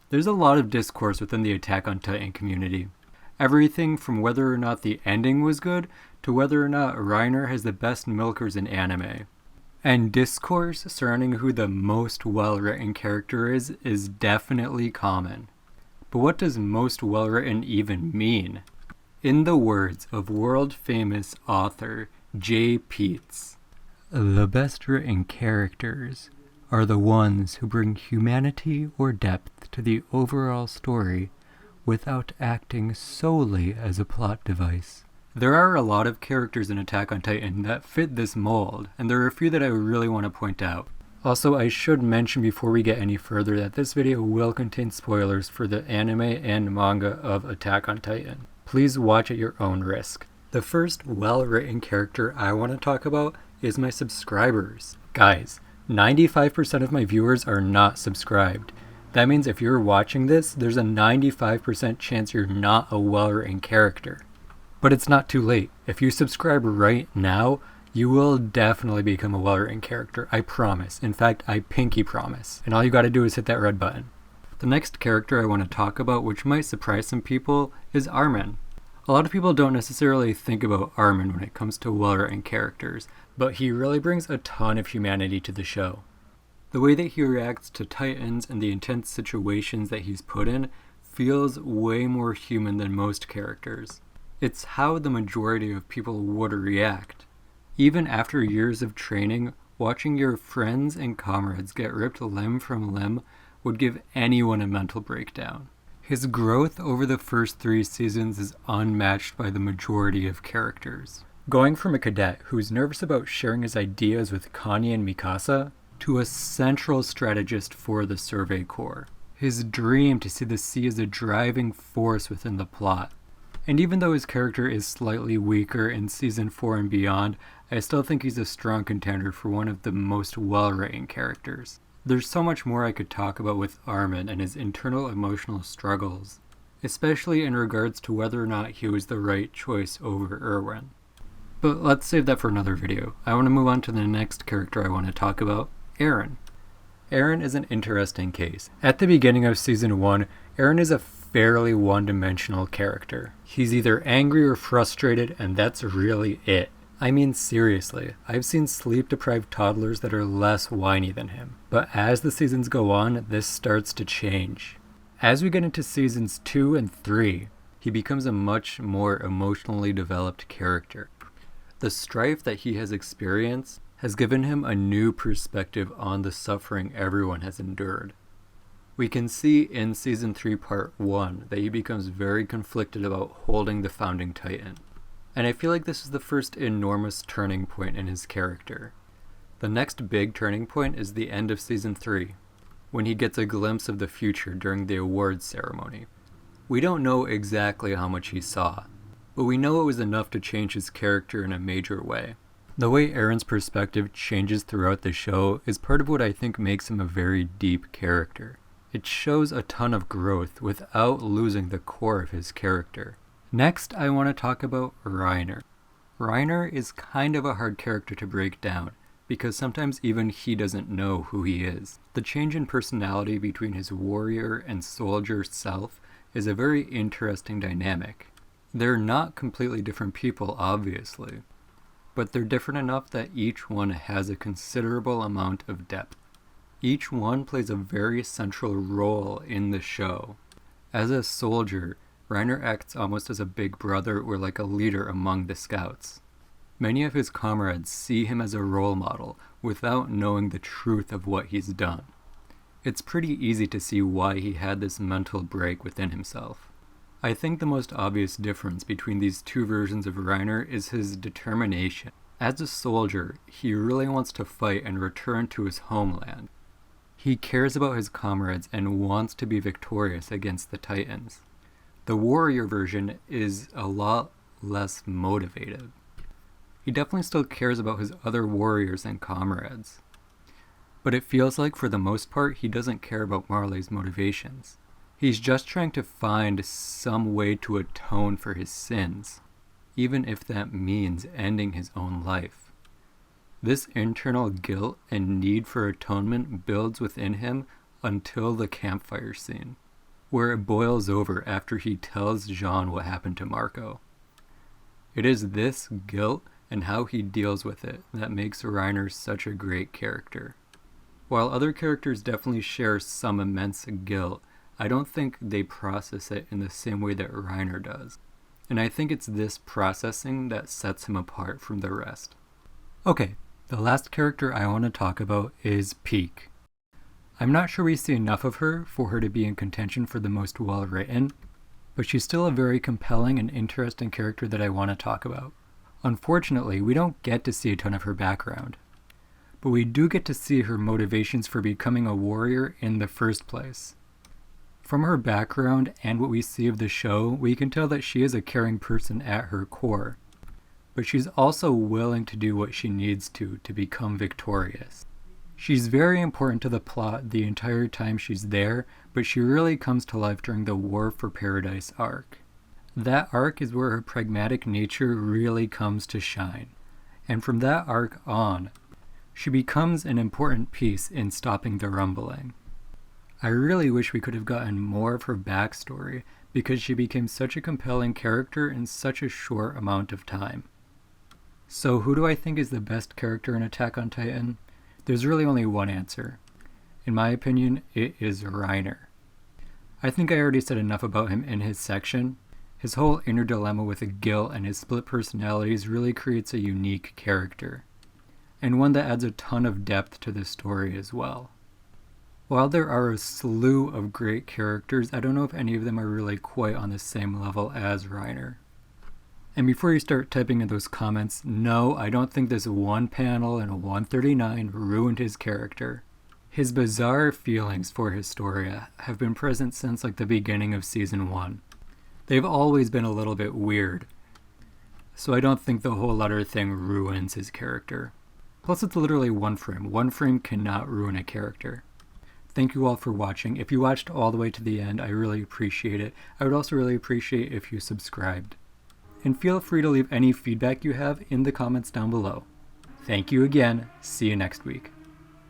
There's a lot of discourse within the Attack on Titan community. Everything from whether or not the ending was good to whether or not Reiner has the best milkers in anime. And discourse surrounding who the most well-written character is definitely common. But what does most well-written even mean? In the words of world-famous author J. Peets, the best written characters are the ones who bring humanity or depth to the overall story without acting solely as a plot device. There are a lot of characters in Attack on Titan that fit this mold, and there are a few that I really want to point out. Also, I should mention before we get any further that this video will contain spoilers for the anime and manga of Attack on Titan. Please watch at your own risk. The first well-written character I want to talk about is my subscribers. Guys, 95% of my viewers are not subscribed. That means if you're watching this, there's a 95% chance you're not a well-written character. But it's not too late. If you subscribe right now, you will definitely become a well-written character. I promise. In fact, I pinky promise. And all you gotta do is hit that red button. The next character I want to talk about, which might surprise some people, is Armin. A lot of people don't necessarily think about Armin when it comes to well-written characters, but he really brings a ton of humanity to the show. The way that he reacts to Titans and the intense situations that he's put in feels way more human than most characters. It's how the majority of people would react. Even after years of training, watching your friends and comrades get ripped limb from limb would give anyone a mental breakdown. His growth over the first 3 seasons is unmatched by the majority of characters. Going from a cadet who's nervous about sharing his ideas with Kanye and Mikasa, to a central strategist for the Survey Corps. His dream to see the sea as a driving force within the plot. And even though his character is slightly weaker in Season 4 and beyond, I still think he's a strong contender for one of the most well-written characters. There's so much more I could talk about with Armin and his internal emotional struggles, especially in regards to whether or not he was the right choice over Erwin. But let's save that for another video. I want to move on to the next character I want to talk about, Eren. Eren is an interesting case. At the beginning of Season 1, Eren is a fairly one-dimensional character. He's either angry or frustrated, and that's really it. I mean, seriously, I've seen sleep-deprived toddlers that are less whiny than him. But as the seasons go on, this starts to change. As we get into Seasons 2 and 3, he becomes a much more emotionally developed character. The strife that he has experienced has given him a new perspective on the suffering everyone has endured. We can see in Season 3 Part 1 that he becomes very conflicted about holding the Founding Titan. And I feel like this is the first enormous turning point in his character. The next big turning point is the end of Season 3, when he gets a glimpse of the future during the awards ceremony. We don't know exactly how much he saw, but we know it was enough to change his character in a major way. The way Eren's perspective changes throughout the show is part of what I think makes him a very deep character. It shows a ton of growth without losing the core of his character. Next, I want to talk about Reiner. Reiner is kind of a hard character to break down, because sometimes even he doesn't know who he is. The change in personality between his warrior and soldier self is a very interesting dynamic. They're not completely different people, obviously, but they're different enough that each one has a considerable amount of depth. Each one plays a very central role in the show. As a soldier, Reiner acts almost as a big brother or like a leader among the scouts. Many of his comrades see him as a role model without knowing the truth of what he's done. It's pretty easy to see why he had this mental break within himself. I think the most obvious difference between these two versions of Reiner is his determination. As a soldier, he really wants to fight and return to his homeland. He cares about his comrades and wants to be victorious against the Titans. The warrior version is a lot less motivated. He definitely still cares about his other warriors and comrades. But it feels like for the most part he doesn't care about Marley's motivations. He's just trying to find some way to atone for his sins, even if that means ending his own life. This internal guilt and need for atonement builds within him until the campfire scene. where it boils over after he tells Jean what happened to Marco. It is this guilt and how he deals with it that makes Reiner such a great character. While other characters definitely share some immense guilt, I don't think they process it in the same way that Reiner does. And I think it's this processing that sets him apart from the rest. Okay, the last character I want to talk about is Peak. I'm not sure we see enough of her for her to be in contention for the most well-written, but she's still a very compelling and interesting character that I want to talk about. Unfortunately, we don't get to see a ton of her background, but we do get to see her motivations for becoming a warrior in the first place. From her background and what we see of the show, we can tell that she is a caring person at her core, but she's also willing to do what she needs to become victorious. She's very important to the plot the entire time she's there, but she really comes to life during the War for Paradise arc. That arc is where her pragmatic nature really comes to shine, and from that arc on, she becomes an important piece in stopping the rumbling. I really wish we could have gotten more of her backstory because she became such a compelling character in such a short amount of time. So who do I think is the best character in Attack on Titan? There's really only one answer. In my opinion, it is Reiner. I think I already said enough about him in his section. His whole inner dilemma with guilt and his split personalities really creates a unique character, and one that adds a ton of depth to the story as well. While there are a slew of great characters, I don't know if any of them are really quite on the same level as Reiner. And before you start typing in those comments, no, I don't think this one panel in 139 ruined his character. His bizarre feelings for Historia have been present since like the beginning of season 1. They've always been a little bit weird, so I don't think the whole letter thing ruins his character. Plus it's literally one frame. One frame cannot ruin a character. Thank you all for watching. If you watched all the way to the end, I really appreciate it. I would also really appreciate if you subscribed. And feel free to leave any feedback you have in the comments down below. Thank you again. See you next week.